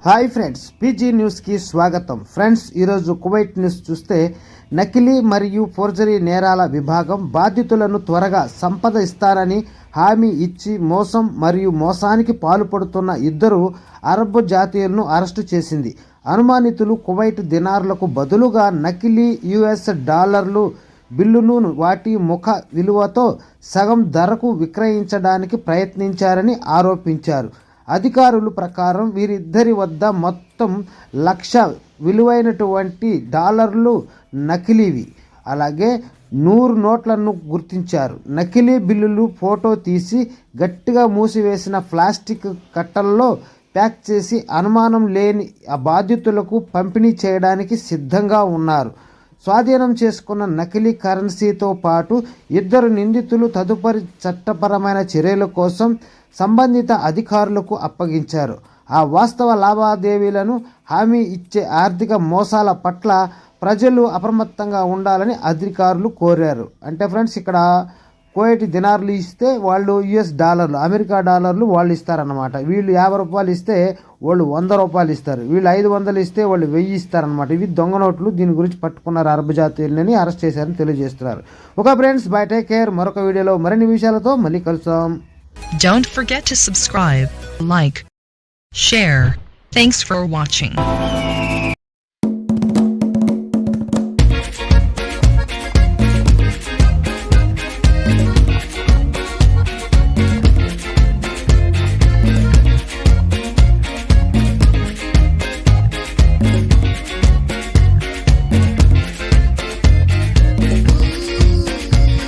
Hi friends, PG న్యూస్కి స్వాగతం. Friends, ఈరోజు కువైట్ న్యూస్ చూస్తే నకిలీ మరియు ఫోర్జరీ నేరాల విభాగం బాధితులను త్వరగా సంపద ఇస్తారని హామీ ఇచ్చి మోసం మరియు మోసానికి పాల్పడుతున్న ఇద్దరు అరబ్ జాతీయులను అరెస్టు చేసింది. అనుమానితులు కువైట్ దినార్లకు బదులుగా నకిలీ యుఎస్ డాలర్లు బిల్లును వాటి ముఖ విలువతో సగం ధరకు విక్రయించడానికి ప్రయత్నించారని ఆరోపించారు. అధికారుల ప్రకారం వీరిద్దరి వద్ద మొత్తం 1,00,000 విలువైనటువంటి డాలర్లు నకిలీవి. అలాగే 100 నోట్లను గుర్తించారు. నకిలీ బిల్లులు ఫోటో తీసి గట్టిగా మూసివేసిన ప్లాస్టిక్ కట్టల్లో ప్యాక్ చేసి అనుమానం లేని బాధితులకు పంపిణీ చేయడానికి సిద్ధంగా ఉన్నారు. స్వాధీనం చేసుకున్న నకిలీ కరెన్సీతో పాటు ఇద్దరు నిందితులు తదుపరి చట్టపరమైన చర్యల కోసం సంబంధిత అధికారులకు అప్పగించారు. ఆ వాస్తవ లావాదేవీలను హామీ ఇచ్చే ఆర్థిక మోసాల పట్ల ప్రజలు అప్రమత్తంగా ఉండాలని అధికారులు కోరారు. అంటే ఫ్రెండ్స్, ఇక్కడ కువైట్ దినార్లు ఇస్తే వాళ్ళు యుఎస్ డాలర్లు, అమెరికా డాలర్లు వాళ్ళు ఇస్తారన్నమాట. వీళ్ళు 50 రూపాయలు ఇస్తే వాళ్ళు 100 రూపాయలు ఇస్తారు. వీళ్ళు 500 ఇస్తే వాళ్ళు 1000 ఇస్తారనమాట. ఇవి దొంగ నోట్లు. దీని గురించి పట్టుకున్నారు అరబ్ జాతీయులని, అరెస్ట్ చేశారని తెలియజేస్తున్నారు. Okay friends, by, take care. మరొక వీడియోలో మరిన్ని విషయాలతో మళ్ళీ కలుస్తాం. Don't forget to subscribe, like, share. Thanks for watching.